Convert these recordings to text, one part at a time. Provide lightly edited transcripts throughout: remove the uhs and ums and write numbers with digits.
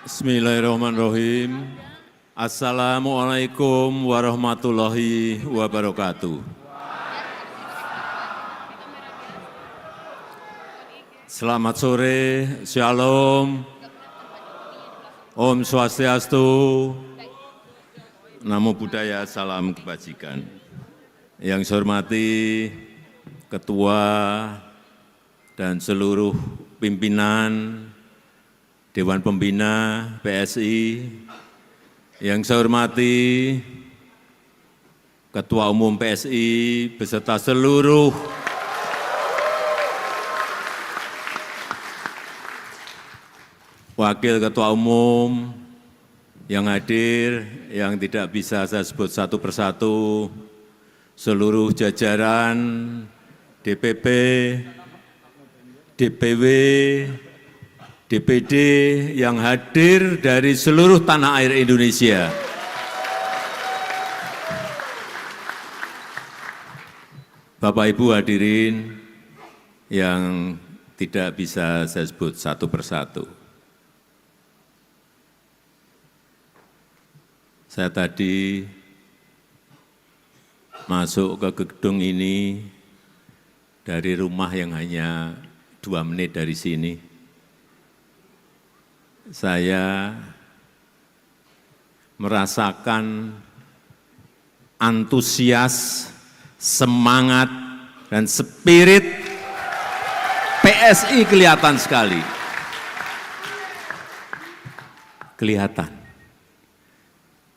Bismillahirrahmanirrahim. Assalamualaikum warahmatullahi wabarakatuh. Selamat sore, Shalom, Om Swastiastu, Namo Buddhaya, salam kebajikan. Yang saya hormati Ketua dan seluruh pimpinan Dewan Pembina PSI, yang saya hormati Ketua Umum PSI beserta seluruh Wakil Ketua Umum yang hadir, yang tidak bisa saya sebut satu persatu, seluruh jajaran DPP, DPW, DPD yang hadir dari seluruh tanah air Indonesia. Bapak Ibu hadirin yang tidak bisa saya sebut satu persatu. Saya tadi masuk ke gedung ini dari rumah yang hanya 2 menit dari sini. Saya merasakan antusias, semangat, dan spirit PSI kelihatan sekali. Kelihatan.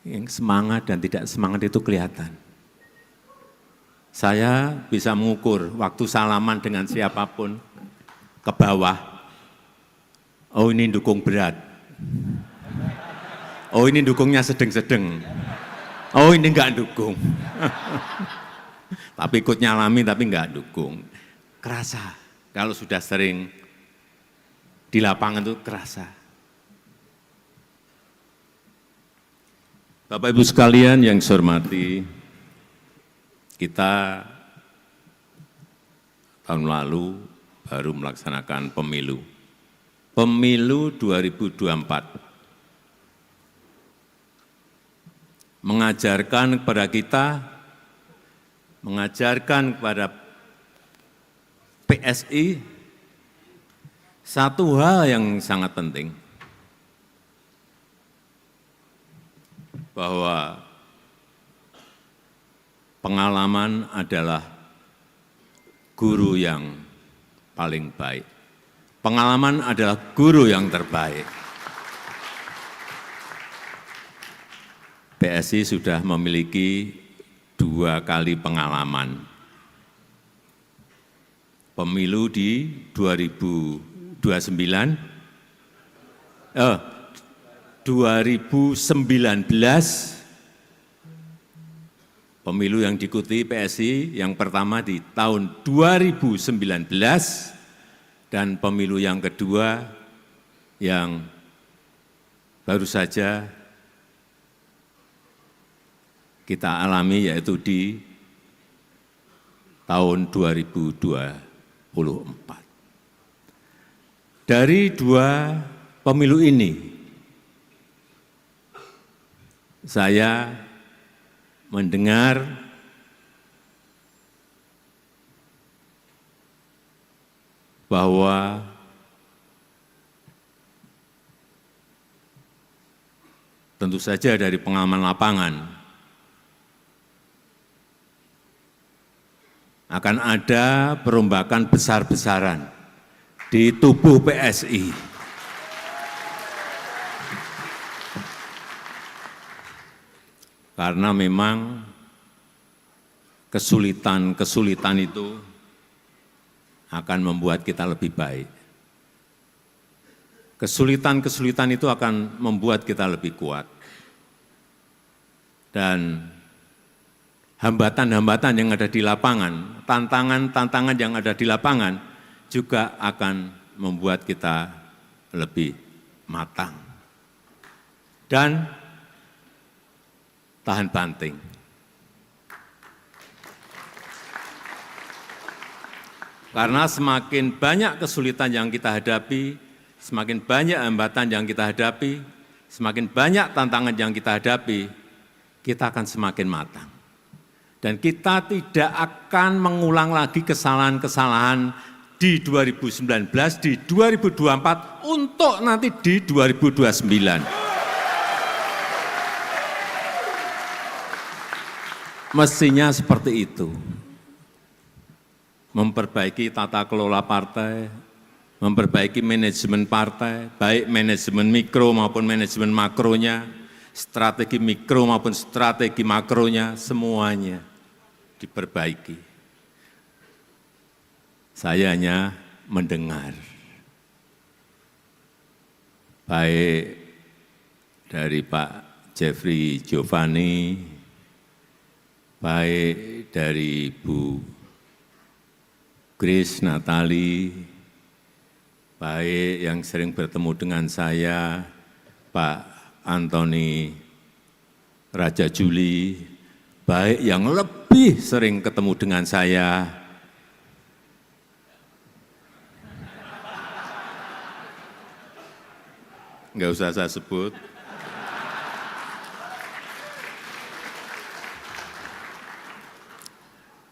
Yang semangat dan tidak semangat itu kelihatan. Saya bisa mengukur waktu salaman dengan siapapun ke bawah. Oh ini dukung berat, oh ini dukungnya sedang-sedang, oh ini enggak dukung, tapi ikut nyalami tapi enggak dukung. Kerasa, kalau sudah sering di lapangan itu kerasa. Bapak Ibu sekalian yang saya hormati, kita tahun lalu baru melaksanakan pemilu 2024, mengajarkan kepada PSI satu hal yang sangat penting, bahwa pengalaman adalah guru yang paling baik. Pengalaman adalah guru yang terbaik. PSI sudah memiliki 2 kali pengalaman. Pemilu di 2019, pemilu yang diikuti PSI yang pertama di tahun 2019, dan pemilu yang kedua yang baru saja kita alami, yaitu di tahun 2024. Dari 2 pemilu ini, saya mendengar bahwa tentu saja dari pengalaman lapangan akan ada perombakan besar-besaran di tubuh PSI. Karena memang kesulitan itu akan membuat kita lebih baik. Kesulitan itu akan membuat kita lebih kuat. Dan hambatan-hambatan yang ada di lapangan, tantangan-tantangan yang ada di lapangan juga akan membuat kita lebih matang dan tahan banting. Karena semakin banyak kesulitan yang kita hadapi, semakin banyak hambatan yang kita hadapi, semakin banyak tantangan yang kita hadapi, kita akan semakin matang. Dan kita tidak akan mengulang lagi kesalahan-kesalahan di 2019, di 2024, untuk nanti di 2029. Mestinya seperti itu. Memperbaiki tata kelola partai, memperbaiki manajemen partai, baik manajemen mikro maupun manajemen makronya, strategi mikro maupun strategi makronya, semuanya diperbaiki. Saya hanya mendengar, baik dari Pak Jeffrey Giovanni, baik dari Bu Grace Natali, baik yang sering bertemu dengan saya, Pak Antoni Raja Juli, baik yang lebih sering ketemu dengan saya, enggak usah saya sebut.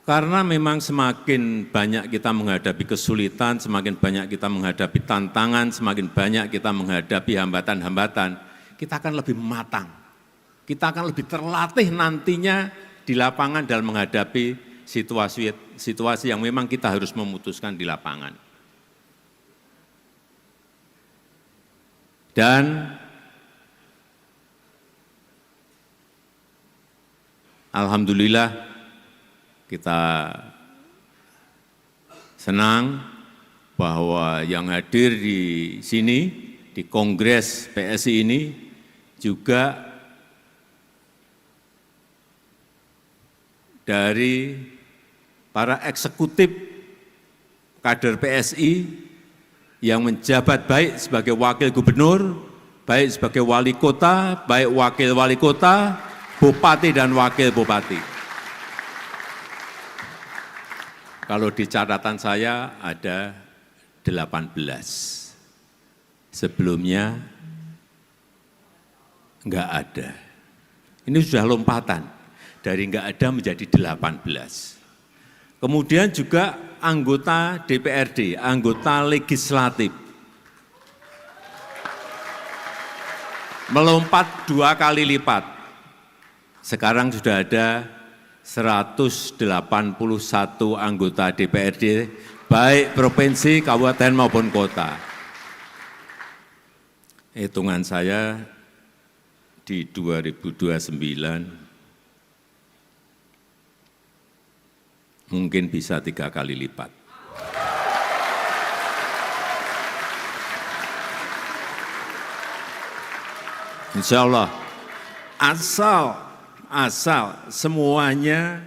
Karena memang semakin banyak kita menghadapi kesulitan, semakin banyak kita menghadapi tantangan, semakin banyak kita menghadapi hambatan-hambatan, kita akan lebih matang. Kita akan lebih terlatih nantinya di lapangan dalam menghadapi situasi yang memang kita harus memutuskan di lapangan. Dan alhamdulillah kita senang bahwa yang hadir di sini, di Kongres PSI ini juga dari para eksekutif kader PSI yang menjabat baik sebagai wakil gubernur, baik sebagai wali kota, baik wakil wali kota, bupati dan wakil bupati. Kalau di catatan saya ada 18. Sebelumnya enggak ada. Ini sudah lompatan, dari enggak ada menjadi 18. Kemudian juga anggota DPRD, anggota legislatif. Melompat 2 kali lipat. Sekarang sudah ada 181 anggota DPRD, baik provinsi, kabupaten maupun kota. Hitungan saya di 2029 mungkin bisa 3 kali lipat. Insya Allah, asal semuanya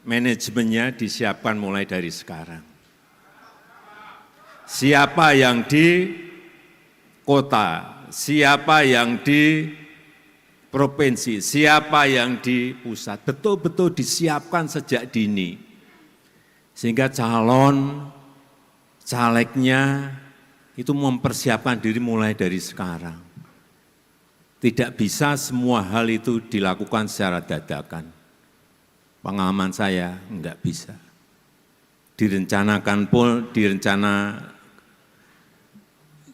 manajemennya disiapkan mulai dari sekarang. Siapa yang di kota, siapa yang di provinsi, siapa yang di pusat, betul-betul disiapkan sejak dini. Sehingga calon, calegnya itu mempersiapkan diri mulai dari sekarang. Tidak bisa semua hal itu dilakukan secara dadakan. Pengalaman saya enggak bisa. Direncanakan pun, direncana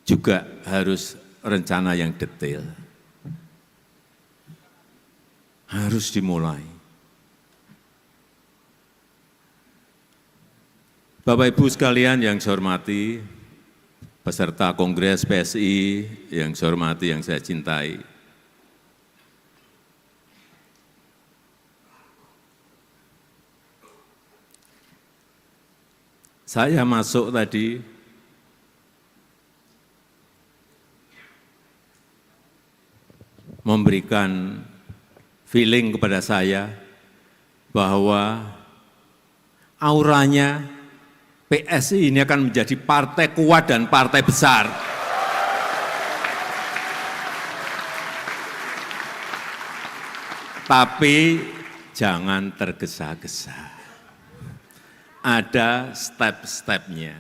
juga harus rencana yang detail. Harus dimulai. Bapak Ibu sekalian yang saya hormati, peserta Kongres PSI yang saya hormati, yang saya cintai, saya masuk tadi memberikan feeling kepada saya bahwa auranya PSI ini akan menjadi partai kuat dan partai besar. Tapi jangan tergesa-gesa. Ada step-stepnya.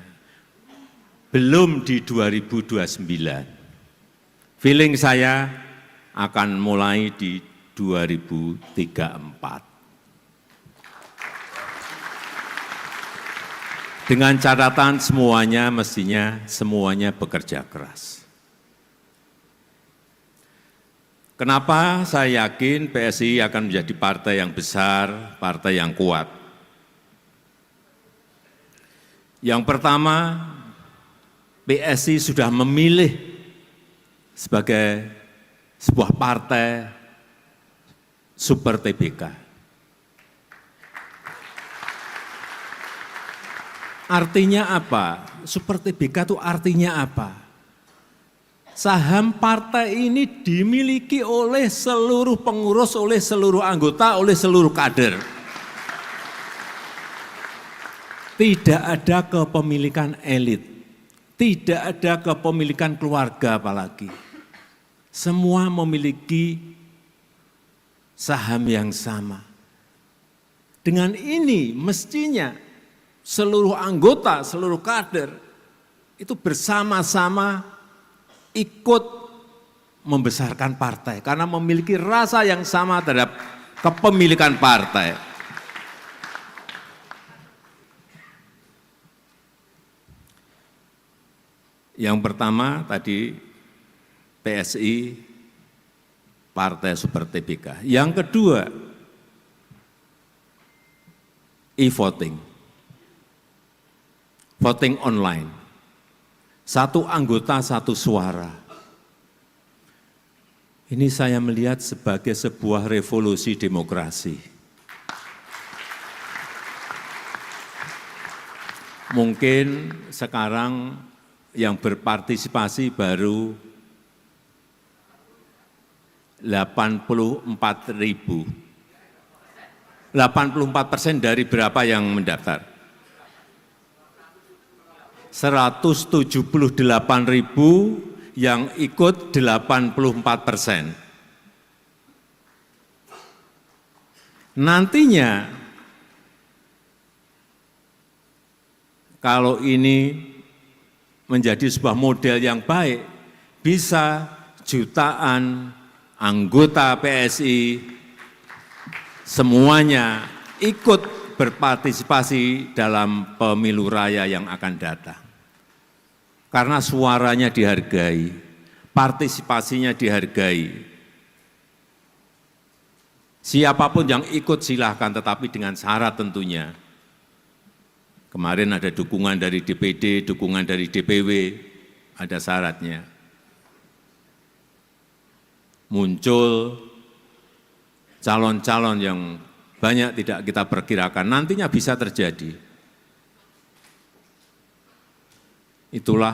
Belum di 2029. feeling saya akan mulai di 2034. Dengan catatan semuanya bekerja keras. Kenapa saya yakin PSI akan menjadi partai yang besar, partai yang kuat? Yang pertama, PSI sudah memilih sebagai sebuah partai super TBK. Artinya apa? Super TBK itu artinya apa? Saham partai ini dimiliki oleh seluruh pengurus, oleh seluruh anggota, oleh seluruh kader. Tidak ada kepemilikan elit, tidak ada kepemilikan keluarga apalagi. Semua memiliki saham yang sama. Dengan ini mestinya seluruh anggota, seluruh kader itu bersama-sama ikut membesarkan partai karena memiliki rasa yang sama terhadap kepemilikan partai. Yang pertama tadi PSI Partai Super TBK. Yang kedua e-voting. Voting online, satu anggota satu suara. Ini saya melihat sebagai sebuah revolusi demokrasi. Mungkin sekarang yang berpartisipasi baru 84.000. 84% dari berapa yang mendaftar? 178.000 yang ikut 84%. Nantinya kalau ini menjadi sebuah model yang baik, bisa jutaan anggota PSI semuanya ikut berpartisipasi dalam pemilu raya yang akan datang. Karena suaranya dihargai, partisipasinya dihargai. Siapapun yang ikut silahkan, tetapi dengan syarat tentunya. Kemarin ada dukungan dari DPD, dukungan dari DPW, ada syaratnya. Muncul calon-calon yang banyak tidak kita perkirakan, nantinya bisa terjadi. Itulah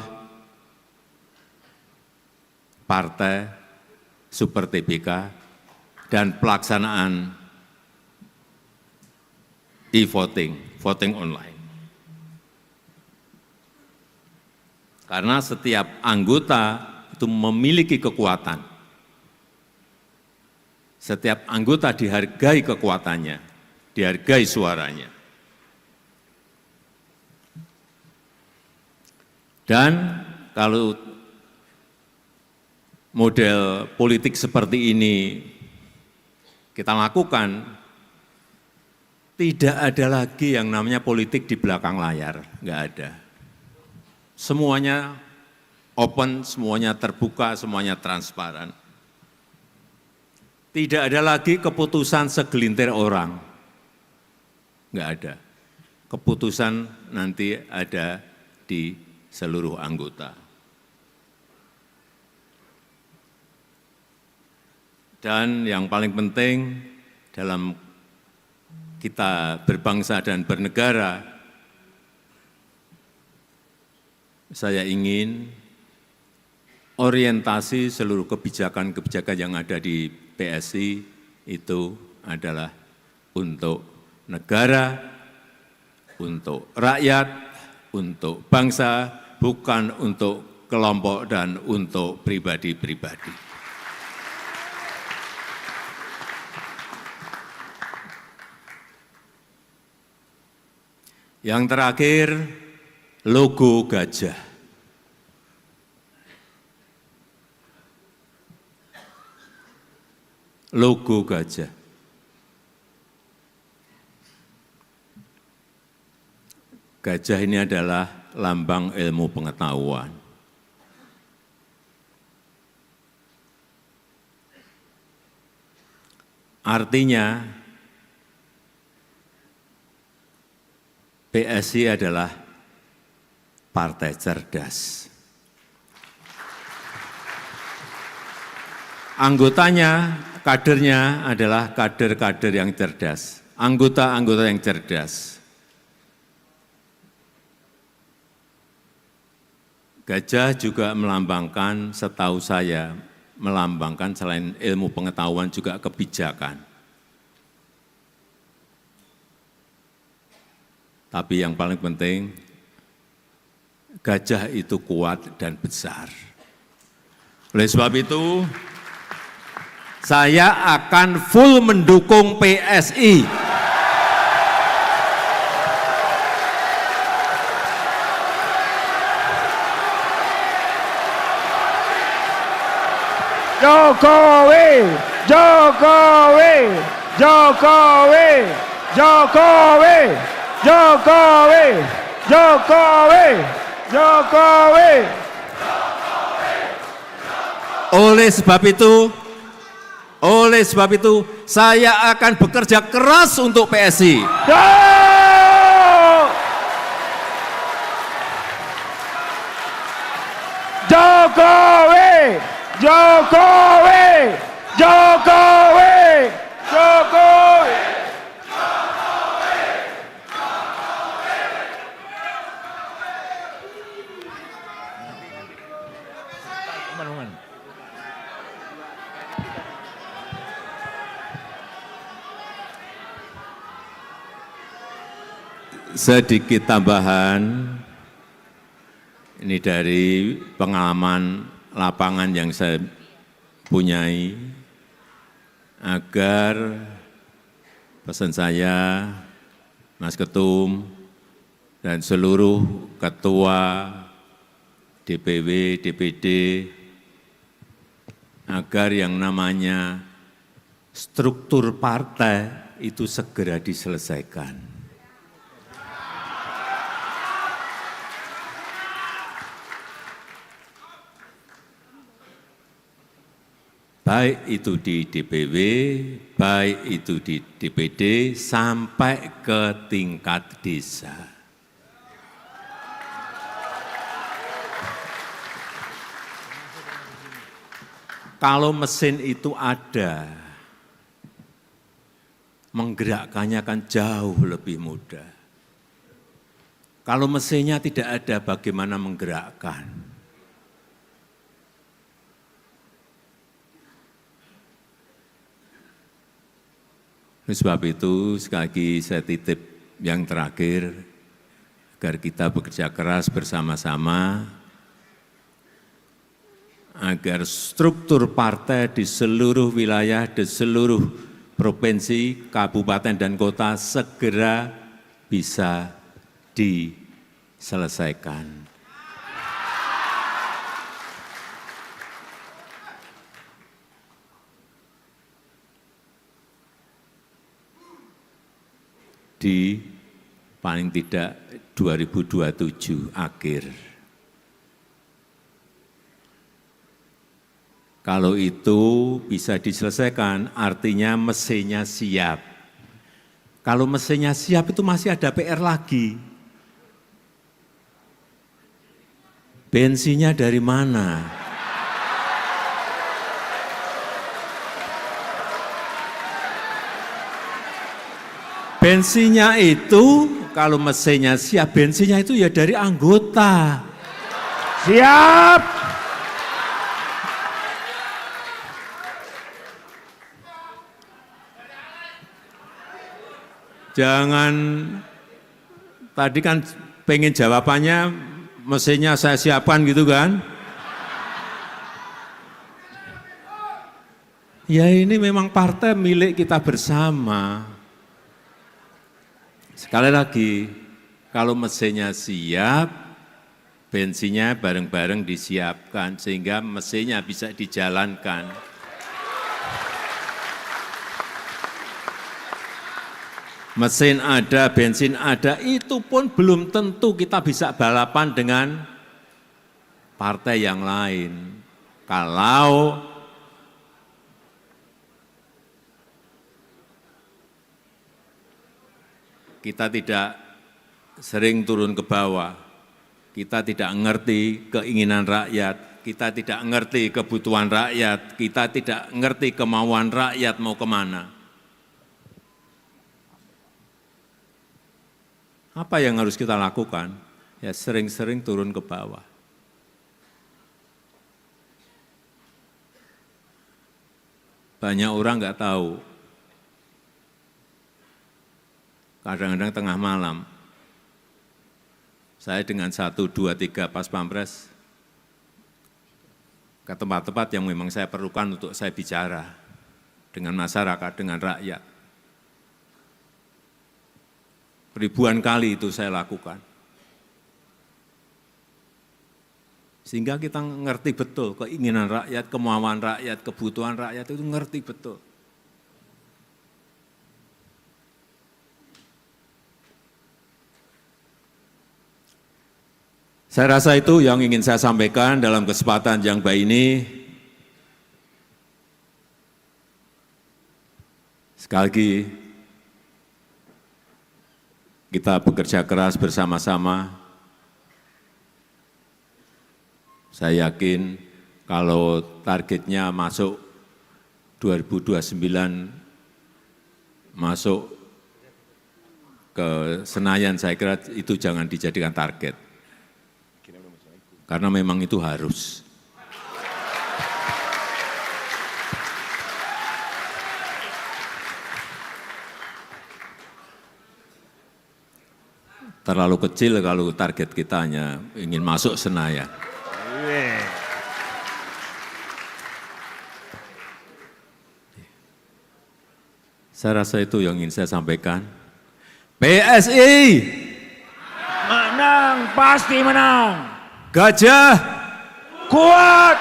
Partai Super TBK dan pelaksanaan e-voting, voting online. Karena setiap anggota itu memiliki kekuatan. Setiap anggota dihargai kekuatannya, dihargai suaranya. Dan kalau model politik seperti ini kita lakukan, tidak ada lagi yang namanya politik di belakang layar, enggak ada. Semuanya open, semuanya terbuka, semuanya transparan. Tidak ada lagi keputusan segelintir orang, enggak ada. Keputusan nanti ada di seluruh anggota. Dan yang paling penting dalam kita berbangsa dan bernegara, saya ingin orientasi seluruh kebijakan-kebijakan yang ada di PSI itu adalah untuk negara, untuk rakyat, untuk bangsa, bukan untuk kelompok dan untuk pribadi-pribadi. Yang terakhir, logo gajah. logo gajah. Gajah ini adalah lambang ilmu pengetahuan. Artinya, PSI adalah partai cerdas. Anggotanya, kadernya adalah kader-kader yang cerdas, anggota-anggota yang cerdas. Gajah juga melambangkan, setahu saya, melambangkan selain ilmu pengetahuan juga kebijakan. Tapi yang paling penting, gajah itu kuat dan besar. Oleh sebab itu, saya akan full mendukung PSI. Jokowi, Jokowi, Jokowi, Jokowi, Jokowi, Jokowi, Jokowi. Oleh sebab itu, saya akan bekerja keras untuk PSI. Jokowi, Jokowi, Jokowi, Jokowi. Sedikit tambahan, ini dari pengalaman lapangan yang saya punyai, agar pesan saya, Mas Ketum, dan seluruh ketua DPW, DPD, agar yang namanya struktur partai itu segera diselesaikan. Baik itu di DPW, baik itu di DPD, sampai ke tingkat desa. Kalau mesin itu ada, menggerakkannya akan jauh lebih mudah. Kalau mesinnya tidak ada, bagaimana menggerakkan? Oleh sebab itu, sekali lagi saya titip yang terakhir, agar kita bekerja keras bersama-sama, agar struktur partai di seluruh wilayah, di seluruh provinsi, kabupaten, dan kota segera bisa diselesaikan. Di paling tidak 2027 akhir. Kalau itu bisa diselesaikan, artinya mesinnya siap. Kalau mesinnya siap itu masih ada PR lagi. Bensinnya dari mana? Bensinnya itu, kalau mesinnya siap, bensinnya itu ya dari anggota. Siap. Jangan, tadi kan pengen jawabannya, mesinnya saya siapkan gitu kan. Ya ini memang partai milik kita bersama. Sekali lagi, kalau mesinnya siap, bensinnya bareng-bareng disiapkan, sehingga mesinnya bisa dijalankan. mesin ada, bensin ada, itu pun belum tentu kita bisa balapan dengan partai yang lain. Kalau kita tidak sering turun ke bawah, kita tidak mengerti keinginan rakyat, kita tidak mengerti kebutuhan rakyat, kita tidak mengerti kemauan rakyat mau kemana. Apa yang harus kita lakukan? Ya sering-sering turun ke bawah. Banyak orang nggak tahu, kadang-kadang tengah malam, saya dengan 1, 2, 3 pas pampres ke tempat-tempat yang memang saya perlukan untuk saya bicara dengan masyarakat, dengan rakyat. Ribuan kali itu saya lakukan. Sehingga kita ngerti betul keinginan rakyat, kemauan rakyat, kebutuhan rakyat itu ngerti betul. Saya rasa itu yang ingin saya sampaikan dalam kesempatan yang baik ini. Sekali lagi, kita bekerja keras bersama-sama. Saya yakin kalau targetnya masuk 2029, masuk ke Senayan, saya kira itu jangan dijadikan target. Karena memang itu harus. Terlalu kecil kalau target kita hanya ingin masuk Senayan. Saya rasa itu yang ingin saya sampaikan. PSI Menang, pasti menang. Gajah Kuat,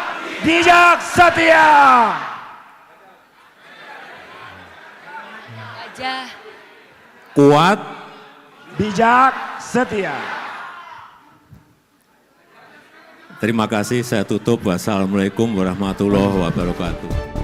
bijak, setia. Gajah kuat. Bijak, setia. Terima kasih, saya tutup. Wassalamualaikum warahmatullahi wabarakatuh.